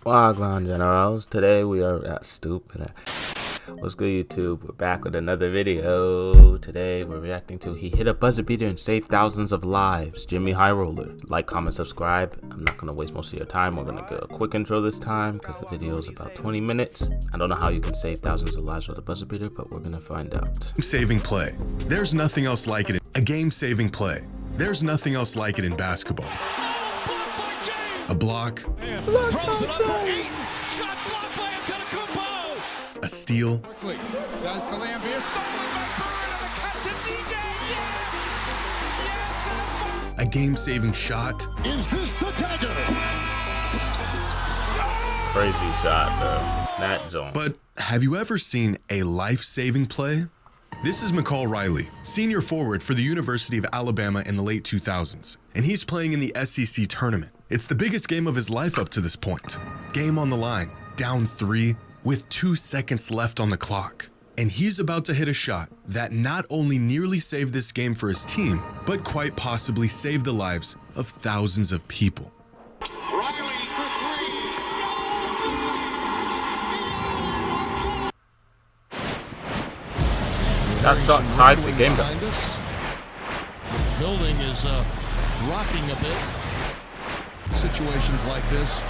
Wagwan Generals. Today we are stupid. What's good, YouTube? We're back with another video. Today we're reacting to He Hit a Buzzer Beater and Saved Thousands of Lives. JxmyHighroller. Like, comment, subscribe. I'm not gonna waste most of your time. We're gonna get a quick intro this time because the video is about 20 minutes. I don't know how you can save thousands of lives with a buzzer beater, but we're gonna find out. Saving play. There's nothing else like it. A game-saving play. There's nothing else like it in basketball. A block. Throws it up for Eaton. Shot blocked by Antetokounmpo. A steal. Quickly. Does to Lambier. Stolen by Bird on the cut to DJ. Yes! Yes! And a foul. A game-saving shot. Is this the dagger? Crazy shot, bro. That zone. But have you ever seen a life-saving play? This is McCall Riley, senior forward for the University of Alabama in the late 2000s, and he's playing in the SEC tournament. It's the biggest game of his life up to this point. Game on the line, down 3, with 2 seconds left on the clock. And he's about to hit a shot that not only nearly saved this game for his team, but quite possibly saved the lives of thousands of people. Riley for 3. That shot tied the game down. The building is rocking a bit. Situations like this,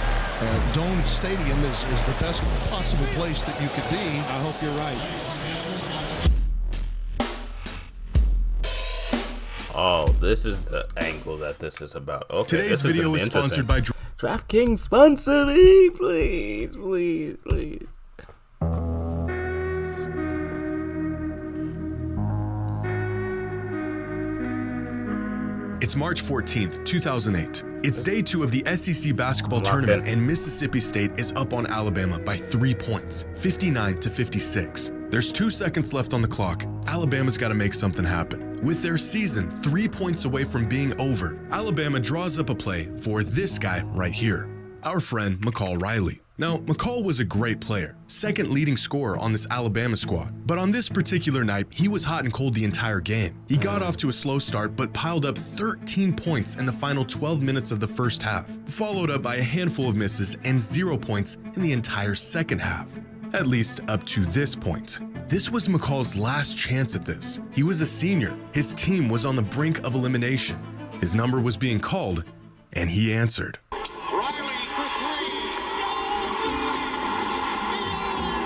Dome Stadium is the best possible place that you could be. I hope you're right. Oh, this is the angle that this is about. Okay, Today's this is video gonna be is sponsored by DraftKings. Sponsor me, please, please, please. It's March 14th, 2008. It's day 2 of the SEC basketball Locked tournament, in. and Mississippi State is up on Alabama by 3 points, 59-56. There's 2 seconds left on the clock. Alabama's got to make something happen. With their season 3 points away from being over, Alabama draws up a play for this guy right here, our friend McCall Riley. Now, McCall was a great player, second leading scorer on this Alabama squad, but on this particular night, he was hot and cold the entire game. He got off to a slow start, but piled up 13 points in the final 12 minutes of the first half, followed up by a handful of misses and 0 points in the entire second half. At least up to this point. This was McCall's last chance at this. He was a senior. His team was on the brink of elimination. His number was being called, and he answered. Riley for 3.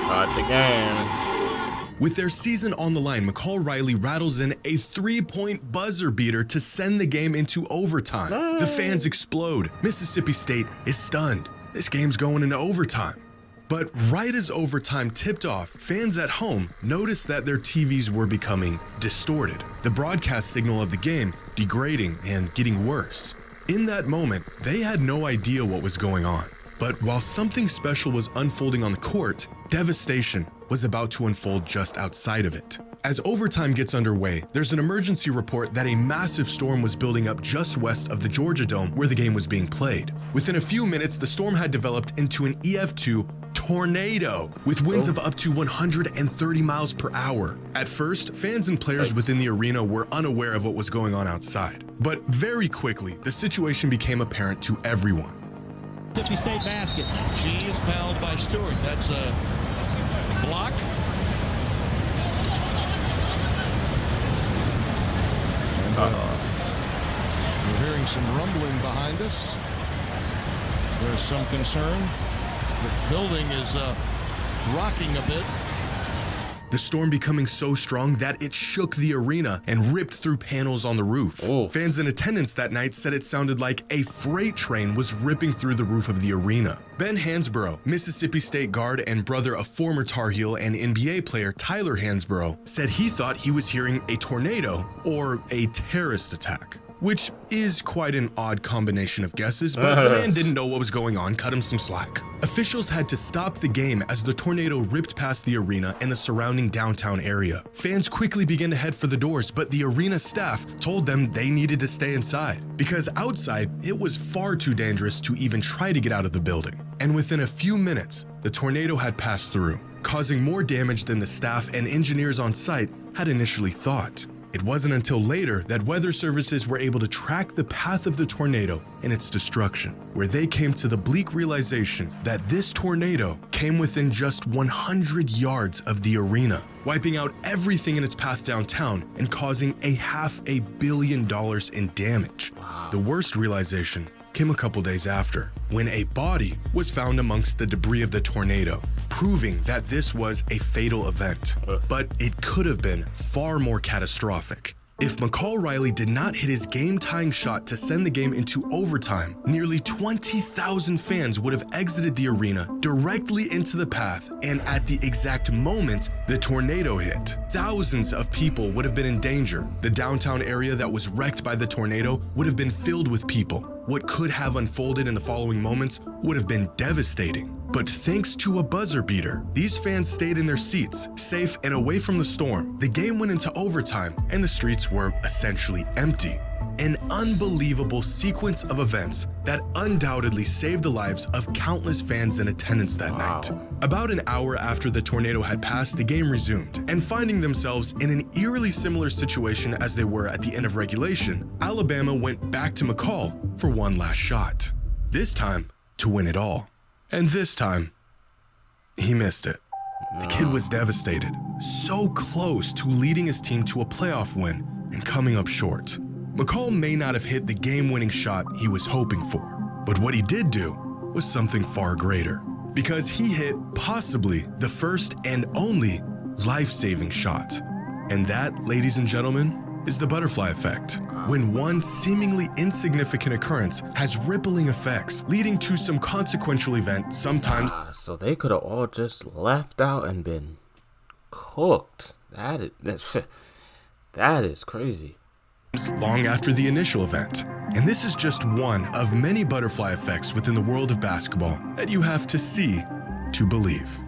Tied the game. With their season on the line, McCall Riley rattles in a 3-point buzzer beater to send the game into overtime. The fans explode. Mississippi State is stunned. This game's going into overtime. But right as overtime tipped off, fans at home noticed that their TVs were becoming distorted. The broadcast signal of the game degrading and getting worse. In that moment, they had no idea what was going on. But while something special was unfolding on the court, devastation was about to unfold just outside of it. As overtime gets underway, there's an emergency report that a massive storm was building up just west of the Georgia Dome where the game was being played. Within a few minutes, the storm had developed into an EF2 tornado with winds of up to 130 miles per hour. At first, fans and players within the arena were unaware of what was going on outside. But very quickly, the situation became apparent to everyone. Mississippi State basket. G is fouled by Stewart. That's a block. And, we're hearing some rumbling behind us. There's some concern. The building is rocking a bit. The storm becoming so strong that it shook the arena and ripped through panels on the roof. Ooh. Fans in attendance that night said it sounded like a freight train was ripping through the roof of the arena. Ben Hansborough, Mississippi State guard and brother of former Tar Heel and NBA player Tyler Hansborough, said he thought he was hearing a tornado or a terrorist attack. Which is quite an odd combination of guesses, but the man didn't know what was going on, cut him some slack. Officials had to stop the game as the tornado ripped past the arena and the surrounding downtown area. Fans quickly began to head for the doors, but the arena staff told them they needed to stay inside, because outside, it was far too dangerous to even try to get out of the building. And within a few minutes, the tornado had passed through, causing more damage than the staff and engineers on site had initially thought. It wasn't until later that weather services were able to track the path of the tornado and its destruction, where they came to the bleak realization that this tornado came within just 100 yards of the arena, wiping out everything in its path downtown and causing $500 million in damage. The worst realization came a couple days after, when a body was found amongst the debris of the tornado, proving that this was a fatal event. But it could have been far more catastrophic. If McCall Riley did not hit his game-tying shot to send the game into overtime, nearly 20,000 fans would have exited the arena directly into the path, and at the exact moment the tornado hit, thousands of people would have been in danger. The downtown area that was wrecked by the tornado would have been filled with people. What could have unfolded in the following moments would have been devastating. But thanks to a buzzer beater, these fans stayed in their seats, safe and away from the storm. The game went into overtime, and the streets were essentially empty. An unbelievable sequence of events that undoubtedly saved the lives of countless fans in attendance that night. About an hour after the tornado had passed, the game resumed, and finding themselves in an eerily similar situation as they were at the end of regulation, Alabama went back to McCall for one last shot. This time, to win it all. And this time, he missed it. The kid was devastated, so close to leading his team to a playoff win and coming up short. McCall may not have hit the game-winning shot he was hoping for, but what he did do was something far greater, because he hit possibly the first and only life-saving shot. And that, ladies and gentlemen, is the butterfly effect. When one seemingly insignificant occurrence has rippling effects, leading to some consequential event, sometimes. So they could have all just left out and been cooked. That is crazy. Long after the initial event. And this is just one of many butterfly effects within the world of basketball that you have to see to believe.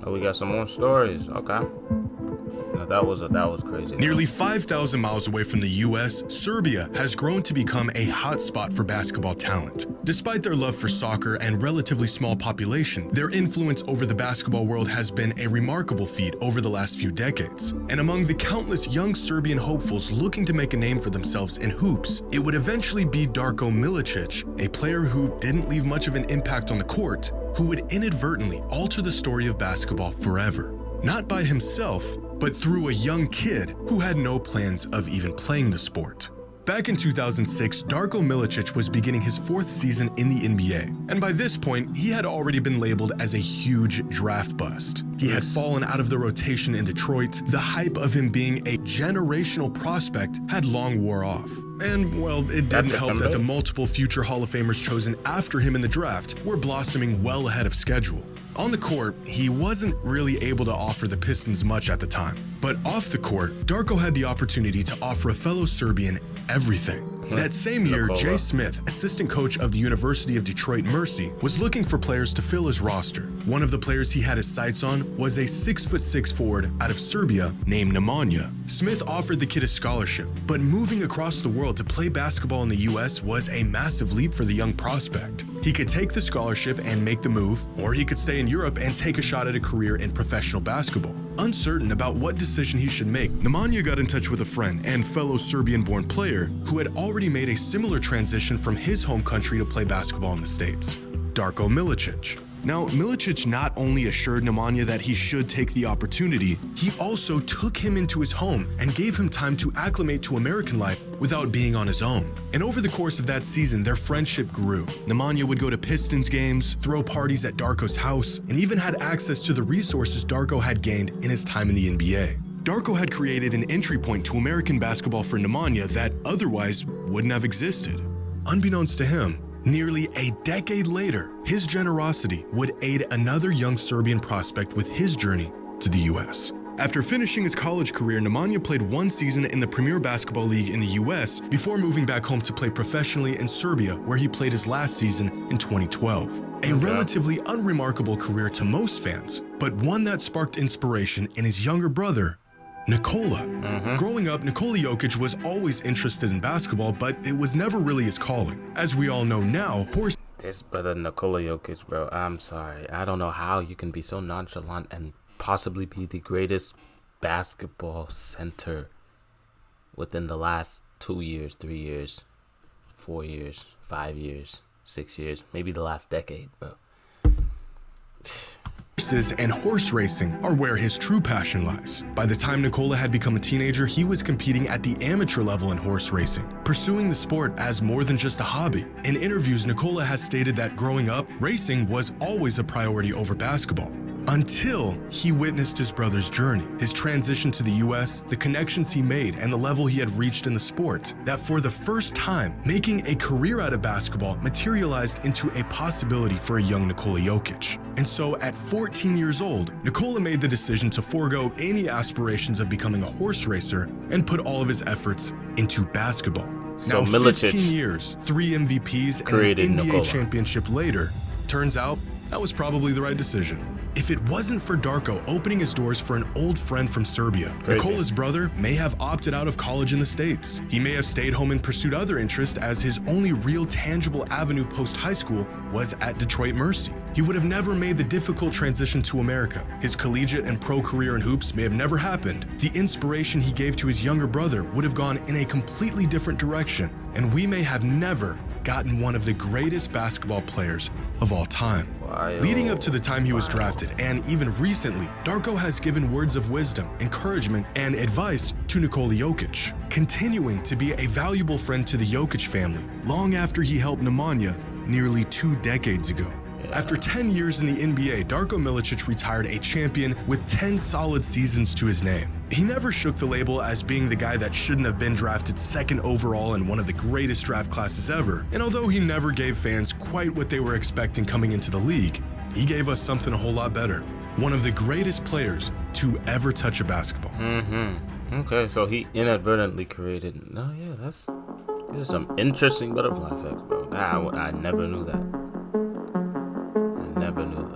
Oh, we got some more stories. Okay. No, that was crazy. Nearly 5,000 miles away from the US, Serbia has grown to become a hotspot for basketball talent. Despite their love for soccer and relatively small population, their influence over the basketball world has been a remarkable feat over the last few decades. And among the countless young Serbian hopefuls looking to make a name for themselves in hoops, it would eventually be Darko Milicic, a player who didn't leave much of an impact on the court, who would inadvertently alter the story of basketball forever. Not by himself, but through a young kid who had no plans of even playing the sport. Back in 2006, Darko Milicic was beginning his 4th season in the NBA, and by this point, he had already been labeled as a huge draft bust. He had fallen out of the rotation in Detroit. The hype of him being a generational prospect had long wore off. And, well, it didn't help that the multiple future Hall of Famers chosen after him in the draft were blossoming well ahead of schedule. On the court, he wasn't really able to offer the Pistons much at the time. But off the court, Darko had the opportunity to offer a fellow Serbian everything. That same year, Jay Smith, assistant coach of the University of Detroit Mercy, was looking for players to fill his roster. One of the players he had his sights on was a 6'6" forward out of Serbia named Nemanja. Smith offered the kid a scholarship, but moving across the world to play basketball in the US was a massive leap for the young prospect. He could take the scholarship and make the move, or he could stay in Europe and take a shot at a career in professional basketball. Uncertain about what decision he should make, Nemanja got in touch with a friend and fellow Serbian-born player who had already made a similar transition from his home country to play basketball in the States, Darko Milicic. Now, Milicic not only assured Nemanja that he should take the opportunity, he also took him into his home and gave him time to acclimate to American life without being on his own. And over the course of that season, their friendship grew. Nemanja would go to Pistons games, throw parties at Darko's house, and even had access to the resources Darko had gained in his time in the NBA. Darko had created an entry point to American basketball for Nemanja that otherwise wouldn't have existed. Unbeknownst to him, nearly a decade later, his generosity would aid another young Serbian prospect with his journey to the US. After finishing his college career, Nemanja played one season in the Premier Basketball League in the US before moving back home to play professionally in Serbia, where he played his last season in 2012. A relatively unremarkable career to most fans, but one that sparked inspiration in his younger brother, Nikola. Growing up, Nikola Jokic was always interested in basketball, but it was never really his calling. As we all know now, This brother Nikola Jokic, bro, I'm sorry. I don't know how you can be so nonchalant and possibly be the greatest basketball center within the last 2 years, 3 years, 4 years, 5 years, 6 years, maybe the last decade, bro. Horses and horse racing are where his true passion lies. By the time Nikola had become a teenager, he was competing at the amateur level in horse racing, pursuing the sport as more than just a hobby. In interviews, Nikola has stated that growing up, racing was always a priority over basketball. Until he witnessed his brother's journey, his transition to the US, the connections he made, and the level he had reached in the sport, that for the first time, making a career out of basketball materialized into a possibility for a young Nikola Jokic. And so at 14 years old, Nikola made the decision to forego any aspirations of becoming a horse racer and put all of his efforts into basketball. So now, 15 years, 3 MVPs, and an NBA Nikola championship later, turns out that was probably the right decision. If it wasn't for Darko opening his doors for an old friend from Serbia, Nikola's brother may have opted out of college in the States. He may have stayed home and pursued other interests, as his only real tangible avenue post-high school was at Detroit Mercy. He would have never made the difficult transition to America. His collegiate and pro career in hoops may have never happened. The inspiration he gave to his younger brother would have gone in a completely different direction, and we may have never gotten one of the greatest basketball players of all time. Leading up to the time he was drafted, and even recently, Darko has given words of wisdom, encouragement, and advice to Nikola Jokic, continuing to be a valuable friend to the Jokic family long after he helped Nemanja nearly 2 decades ago. After 10 years in the NBA, Darko Milicic retired a champion with 10 solid seasons to his name. He never shook the label as being the guy that shouldn't have been drafted 2nd overall in one of the greatest draft classes ever. And although he never gave fans quite what they were expecting coming into the league, he gave us something a whole lot better. One of the greatest players to ever touch a basketball. Okay, so he inadvertently created... No, yeah, these are some interesting butterfly effects, bro. I never knew that. Never knew that.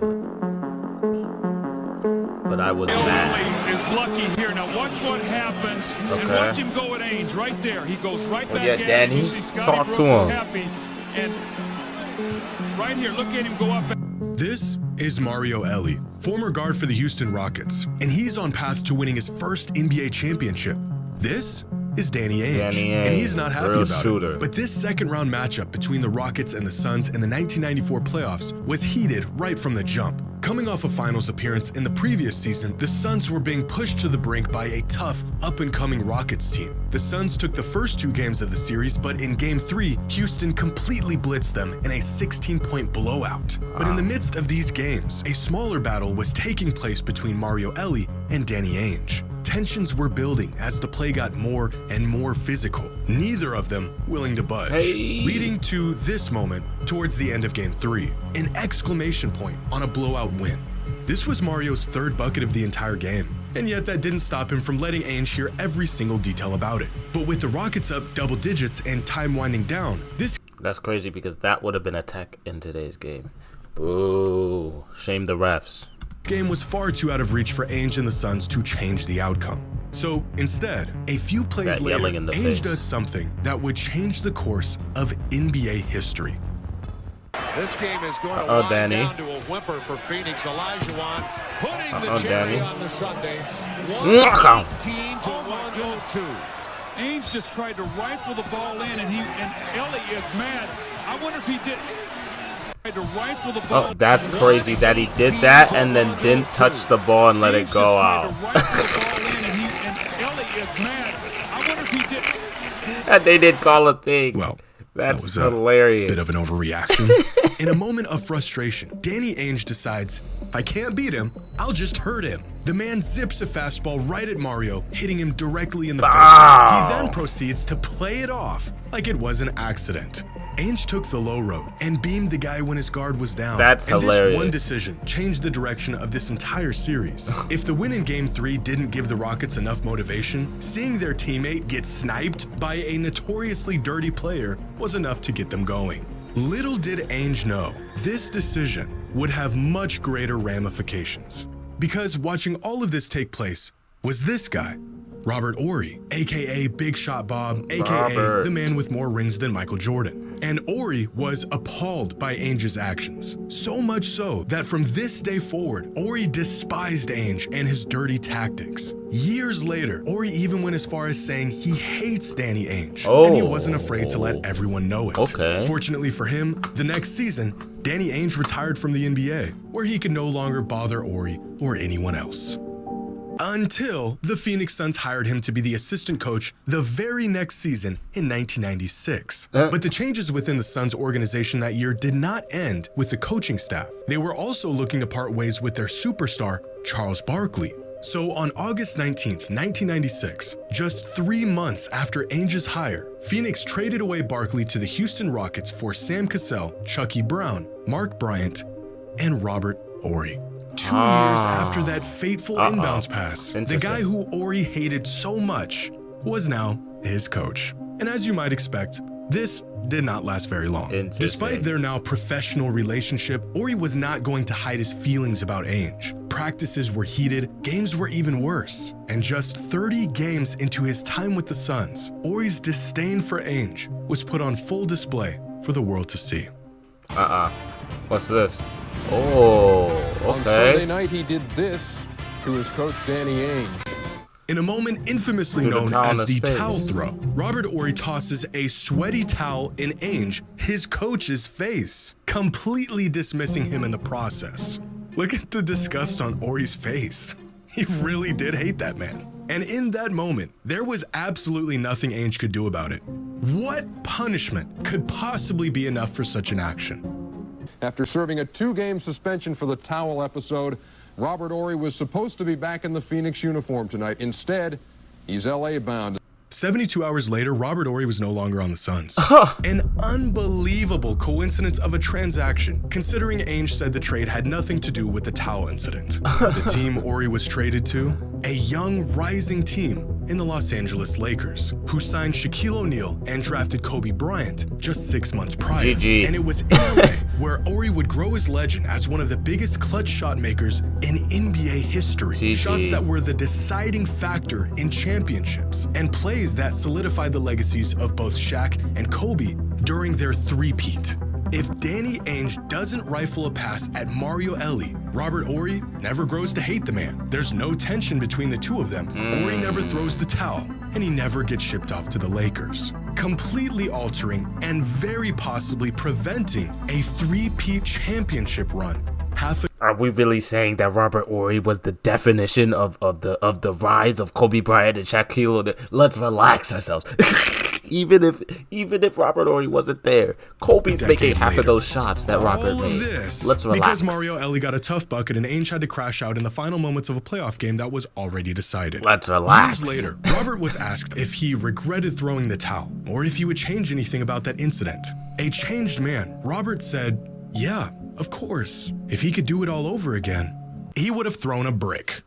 But I was mad. Is lucky here. Now watch what happens. And watch him go at Ainge right there. He goes right back at Danny, talk to him. Happy. And right here, look at him go up. This is Mario Elie, former guard for the Houston Rockets, and he's on path to winning his first NBA championship. This is Danny Ainge, and he's not happy about it. But this second-round matchup between the Rockets and the Suns in the 1994 playoffs was heated right from the jump. Coming off a finals appearance in the previous season, the Suns were being pushed to the brink by a tough, up-and-coming Rockets team. The Suns took the first 2 games of the series, but in Game 3, Houston completely blitzed them in a 16-point blowout. But in the midst of these games, a smaller battle was taking place between Mario Elie and Danny Ainge. Tensions were building as the play got more and more physical, neither of them willing to budge, leading to this moment towards the end of Game 3, an exclamation point on a blowout win. This was Mario's 3rd bucket of the entire game, and yet that didn't stop him from letting Ainge hear every single detail about it. But with the Rockets up double digits and time winding down, That's crazy, because that would have been a tech in today's game. Boo. Shame the refs. Game was far too out of reach for Ainge and the Suns to change the outcome. So instead, a few plays later, Ainge does something that would change the course of NBA history. This game is going to wind Danny. down to a whimper for Phoenix. Olajuwon putting the cherry Danny. on the Sunday. Knock 'em. 118 to 102. Ainge just tried to rifle the ball in, and Ellie is mad. I wonder if he did. To rifle the ball. Oh, that's crazy that he did that and then didn't touch the ball and let it go out. And they did call a thing. Well, that's that was hilarious. A bit of an overreaction. In a moment of frustration, Danny Ainge decides, if I can't beat him, I'll just hurt him. The man zips a fastball right at Mario, hitting him directly in the face. He then proceeds to play it off like it was an accident. Ainge took the low road and beamed the guy when his guard was down. That's hilarious. This one decision changed the direction of this entire series. If the win in Game 3 didn't give the Rockets enough motivation, seeing their teammate get sniped by a notoriously dirty player was enough to get them going. Little did Ainge know, this decision would have much greater ramifications. Because watching all of this take place was this guy, Robert Horry, aka Big Shot Bob, aka the man with more rings than Michael Jordan. And Ori was appalled by Ainge's actions. So much so that from this day forward, Ori despised Ainge and his dirty tactics. Years later, Ori even went as far as saying he hates Danny Ainge, and he wasn't afraid to let everyone know it. Fortunately for him, the next season, Danny Ainge retired from the NBA, where he could no longer bother Ori or anyone else. Until the Phoenix Suns hired him to be the assistant coach the very next season in 1996. But the changes within the Suns organization that year did not end with the coaching staff. They were also looking to part ways with their superstar, Charles Barkley. So on August 19th, 1996, just 3 months after Ainge's hire, Phoenix traded away Barkley to the Houston Rockets for Sam Cassell, Chucky Brown, Mark Bryant, and Robert Horry. 2 years after that fateful inbounds pass, the guy who Ori hated so much was now his coach. And as you might expect, this did not last very long. Despite their now professional relationship, Ori was not going to hide his feelings about Ainge. Practices were heated, games were even worse. And just 30 games into his time with the Suns, Ori's disdain for Ainge was put on full display for the world to see. What's this? Oh, okay. On Sunday night, he did this to his coach, Danny Ainge. In a moment infamously known as the towel throw, Robert Horry tosses a sweaty towel in Ainge, his coach's face, completely dismissing him in the process. Look at the disgust on Horry's face. He really did hate that man. And in that moment, there was absolutely nothing Ainge could do about it. What punishment could possibly be enough for such an action? After serving a 2-game suspension for the towel episode, Robert Horry was supposed to be back in the Phoenix uniform tonight. Instead, he's LA bound. 72 hours later, Robert Horry was no longer on the Suns. An unbelievable coincidence of a transaction, considering Ainge said the trade had nothing to do with the towel incident. The team Horry was traded to, a young, rising team in the Los Angeles Lakers, who signed Shaquille O'Neal and drafted Kobe Bryant just 6 months prior. And it was in LA where Horry would grow his legend as one of the biggest clutch shot makers in NBA history. Shots that were the deciding factor in championships, and plays that solidified the legacies of both Shaq and Kobe during their three-peat. If Danny Ainge doesn't rifle a pass at Mario Elie, Robert Horry never grows to hate the man. There's no tension between the two of them. Horry never throws the towel, and he never gets shipped off to the Lakers, completely altering and very possibly preventing a three-peat championship run. Are we really saying that Robert Horry was the definition of the rise of Kobe Bryant and Shaquille O'Neal? Let's relax ourselves. Even if Robert Horry wasn't there, Kobe's making half of those shots that Robert made. Let's relax. Because Mario Elie got a tough bucket and Ainge had to crash out in the final moments of a playoff game that was already decided. Let's relax. Years later, Robert was asked if he regretted throwing the towel or if he would change anything about that incident. A changed man, Robert said, "Yeah, of course. If he could do it all over again, he would have thrown a brick."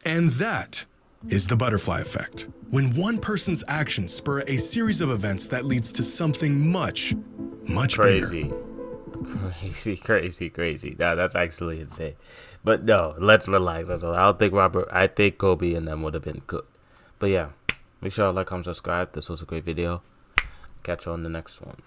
And that is the butterfly effect. When one person's actions spur a series of events that leads to something much crazy. Bigger. Crazy. No, that's actually insane. But no, let's relax. That's all. I think Kobe and them would have been good. But yeah, make sure you like, comment, subscribe. This was a great video. Catch you on the next one.